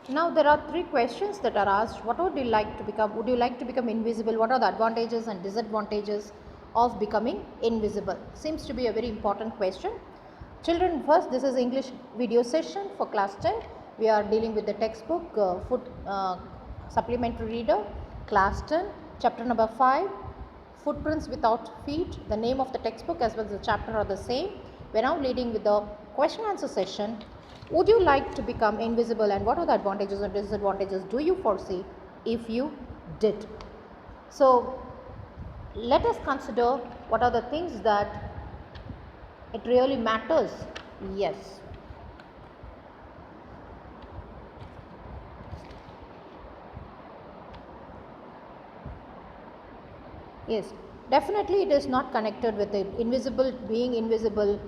Now there are three questions that are asked. What would you like to become? Would you like to become invisible? What are the advantages and disadvantages of becoming invisible? Seems to be a very important question. Children, first, this is English video session for class 10. We are dealing with the textbook supplementary reader, class 10, chapter number 5, footprints without feet. The name of the textbook as well as the chapter are the same. We are now leading with the question answer session. Would you like to become invisible, and what are the advantages and disadvantages do you foresee if you did? So let us consider what are the things that it really matters. Yes. Yes, definitely it is not connected with it. Invisible, being invisible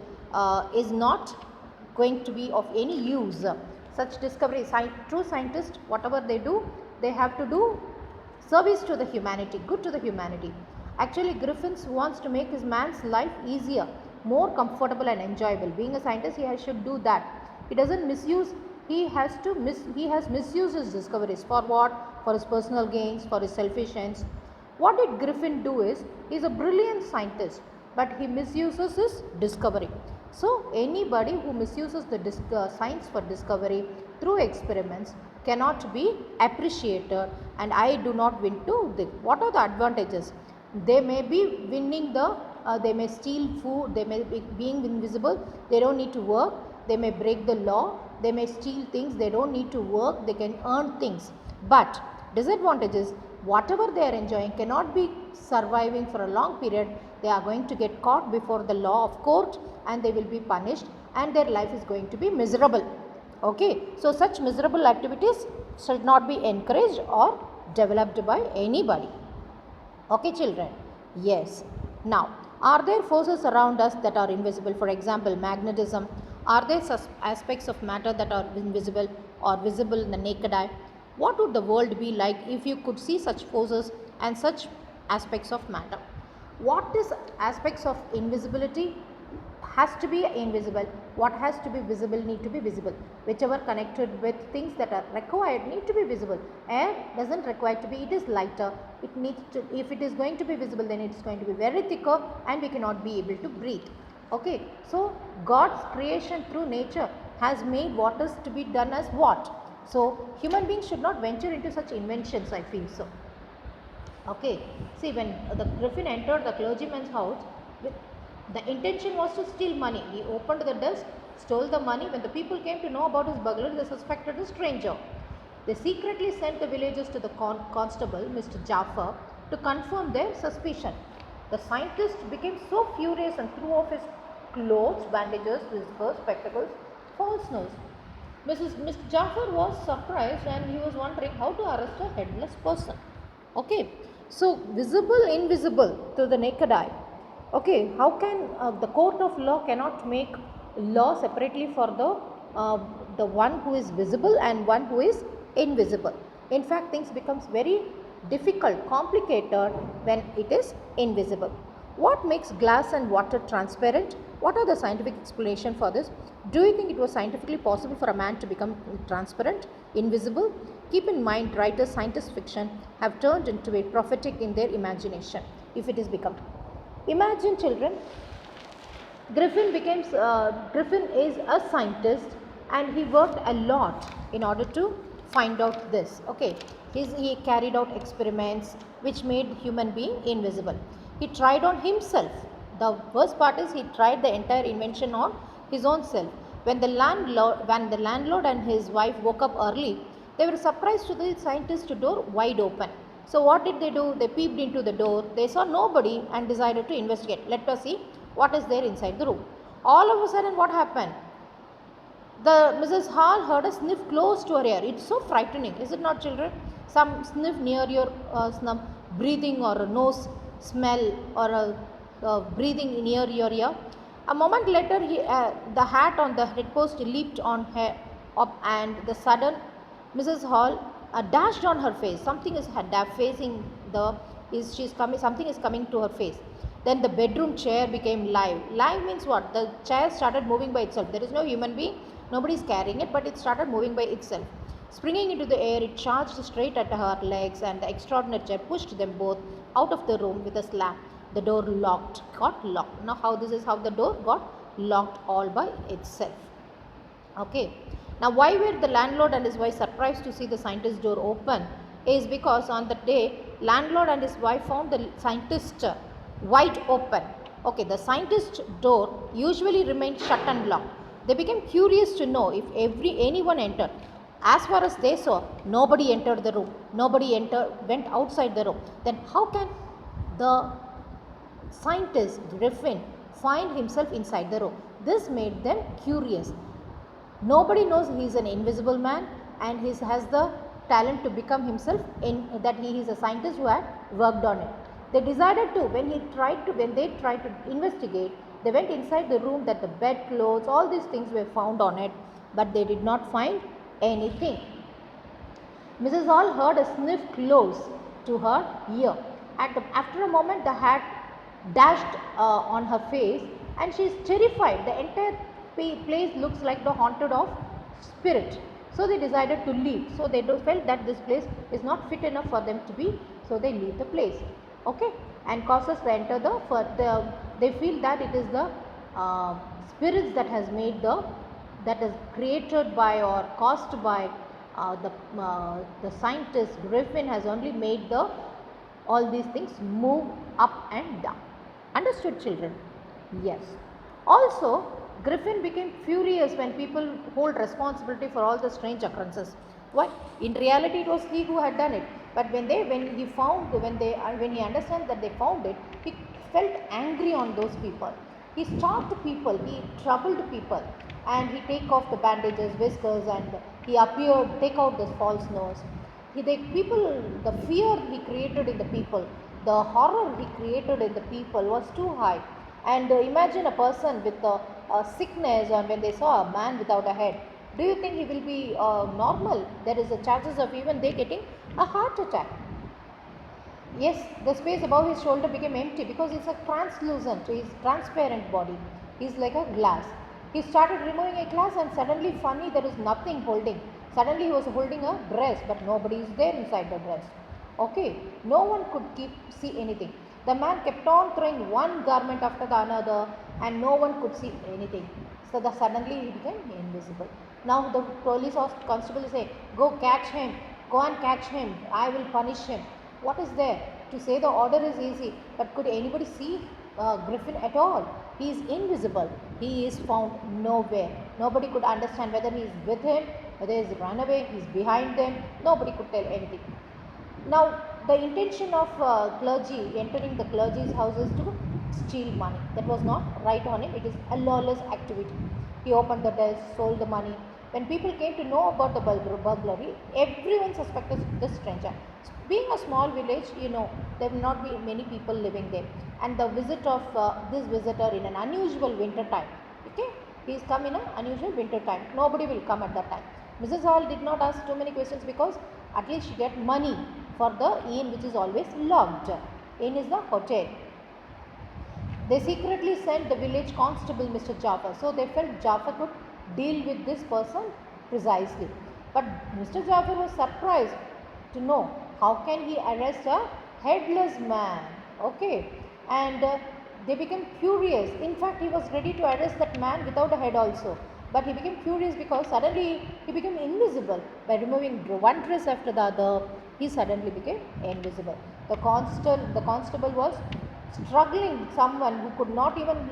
is not going to be of any use. Such discovery, true scientists, whatever they do, they have to do service to the humanity, good to the humanity. Actually, Griffins wants to make his man's life easier, more comfortable and enjoyable. Being a scientist, he should do that. He doesn't misuse. He has misused his discoveries for what? For his personal gains, for his selfish ends. What did Griffin do is, he is a brilliant scientist, but he misuses his discovery. So, anybody who misuses the science for discovery through experiments cannot be appreciated, and I do not win to this. What are the advantages? They may be winning they may steal food, they may be being invisible, they don't need to work, they may break the law, they may steal things, they don't need to work, they can earn things. But disadvantages, whatever they are enjoying cannot be surviving for a long period. They are going to get caught before the law of court and they will be punished, and their life is going to be miserable. Okay, so such miserable activities should not be encouraged or developed by anybody. Okay, children? Yes. Now, are there forces around us that are invisible? For example, magnetism. Are there aspects of matter that are invisible or visible in the naked eye? What would the world be like if you could see such forces and such aspects of matter? What is aspects of invisibility? Has to be invisible. What has to be visible need to be visible. Whichever connected with things that are required need to be visible. Air doesn't require to be, it is lighter. It needs to, if it is going to be visible, then it is going to be very thicker and we cannot be able to breathe. Okay, so God's creation through nature has made what is to be done as what? So human beings should not venture into such inventions, I feel so. Okay, see, when the Griffin entered the clergyman's house, the intention was to steal money. He opened the desk, stole the money. When the people came to know about his burglary, they suspected a stranger. They secretly sent the villagers to the constable, Mr. Jaffer, to confirm their suspicion. The scientist became so furious and threw off his clothes, bandages, his fur, spectacles, false nose. Mr. Jaffer was surprised and he was wondering how to arrest a headless person. Okay, so visible, invisible to the naked eye. Okay, how can the court of law cannot make law separately for the one who is visible and one who is invisible? In fact, things becomes very difficult, complicated when it is invisible. What makes glass and water transparent? What are the scientific explanation for this? Do you think it was scientifically possible for a man to become transparent, invisible? Keep in mind, writers science fiction have turned into a prophetic in their imagination if it is become. Imagine, children, Griffin is a scientist and he worked a lot in order to find out this. Okay, he carried out experiments which made human being invisible. He tried on himself. The worst part is he tried the entire invention on his own self. When the landlord and his wife woke up early, they were surprised to the scientist's door wide open. So what did they do? They peeped into the door. They saw nobody and decided to investigate. Let us see what is there inside the room. All of a sudden, what happened? The Mrs. Hall heard a sniff close to her ear. It's so frightening, is it not, children? Some sniff near your breathing or a nose smell or a breathing near your ear. A moment later, the hat on the headpost leaped on her up, and the sudden Mrs. Hall dashed on her face. Something is facing the she's coming. Something is coming to her face. Then the bedroom chair became live. Live means what? The chair started moving by itself. There is no human being. Nobody is carrying it, but it started moving by itself. Springing into the air, it charged straight at her legs, and the extraordinary chair pushed them both out of the room with a slam. The door got locked. Now, how this is how the door got locked all by itself. Okay. Now, why were the landlord and his wife surprised to see the scientist door open? Is because on the day, landlord and his wife found the scientist wide open. Okay, the scientist door usually remained shut and locked. They became curious to know if anyone entered. As far as they saw, nobody entered the room. Nobody went outside the room. Then how can the scientist Griffin find himself inside the room? This made them curious. Nobody knows he is an invisible man, and he has the talent to become himself, in that he is a scientist who had worked on it. They decided to, when they tried to investigate, they went inside the room, that the bed clothes, all these things were found on it, but they did not find anything. Mrs. Hall heard a sniff close to her ear. After a moment, the hat dashed on her face, and she is terrified. The entire place looks like the haunted of spirit. So they decided to leave. So they felt that this place is not fit enough for them to be. So they leave the place. Okay, and causes to enter they feel that it is the spirits that has made that is created by or caused by the scientist Griffin has only made all these things move up and down. Understood, children? Yes. Also, Griffin became furious when people hold responsibility for all the strange occurrences. Why? In reality, it was he who had done it. But when he understands that they found it, he felt angry on those people. He stalked people, he troubled people, and he take off the bandages, whiskers, and he take out this false nose. The fear he created in the people, the horror he created in the people was too high. And imagine a person with a sickness, and when they saw a man without a head, do you think he will be normal? There is a chances of even they getting a heart attack. Yes, the space above his shoulder became empty because it's a transparent body. He's like a glass. He started removing a glass, and suddenly, funny, there is nothing holding. Suddenly he was holding a dress, but nobody is there inside the dress. Okay, no one could see anything. The man kept on throwing one garment after the another, and no one could see anything. So suddenly he became invisible. Now the police constable say, go catch him, go and catch him, I will punish him. What is there? To say the order is easy, but could anybody see Griffin at all? He is invisible. He is found nowhere. Nobody could understand whether he is with him, whether he is run away, he is behind them. Nobody could tell anything. Now, the intention of clergy entering the clergy's house is to steal money. That was not right on him. It is a lawless activity. He opened the desk, stole the money. When people came to know about the burglary, everyone suspected the stranger. Being a small village, there will not be many people living there. And the visit of this visitor in an unusual winter time. Okay, he is come in an unusual winter time. Nobody will come at that time. Mrs. Hall did not ask too many questions because at least she get money for the inn, which is always locked. Inn is the hotel. They secretly sent the village constable, Mr. Jaffer. So they felt Jaffer could deal with this person precisely. But Mr. Jaffer was surprised to know how can he arrest a headless man. Okay, and they became curious. In fact, he was ready to arrest that man without a head also. But he became curious because suddenly he became invisible. By removing one dress after the other, he suddenly became invisible. The constable was struggling with someone who could not even,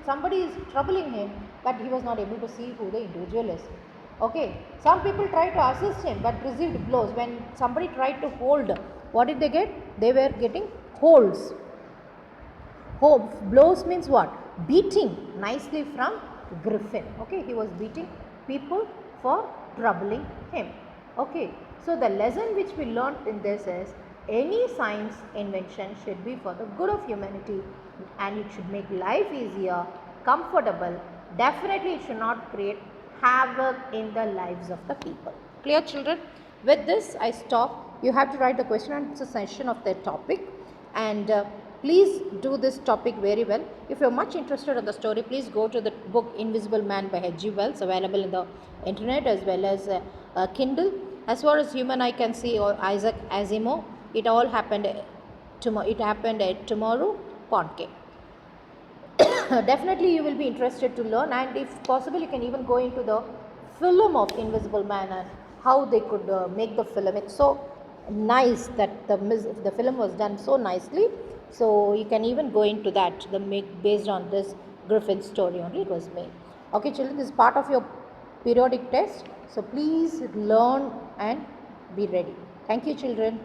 somebody is troubling him, but he was not able to see who the individual is. Okay, some people tried to assist him but received blows. When somebody tried to hold, what did they get? They were getting holds. Blows means what? Beating nicely from Griffin. Okay, he was beating people for troubling him. Okay, so the lesson which we learned in this is any science invention should be for the good of humanity, and it should make life easier, comfortable. Definitely it should not create havoc in the lives of the people. Clear, children? With this I stop. You have to write the question and answer session of the topic, and Please do this topic very well. If you're much interested in the story, please go to the book Invisible Man by H.G. Wells, available in the internet as well as Kindle. As far as Human Eye Can See or Isaac Asimov, it all happened tomorrow. It happened at Tomorrow Podcast. Definitely, you will be interested to learn, and if possible, you can even go into the film of Invisible Man and how they could make the film. It's so nice that the film was done so nicely. So you can even go into that. The make based on this Griffin story only it was made. Okay, children, this is part of your periodic test. So please learn and be ready. Thank you, children.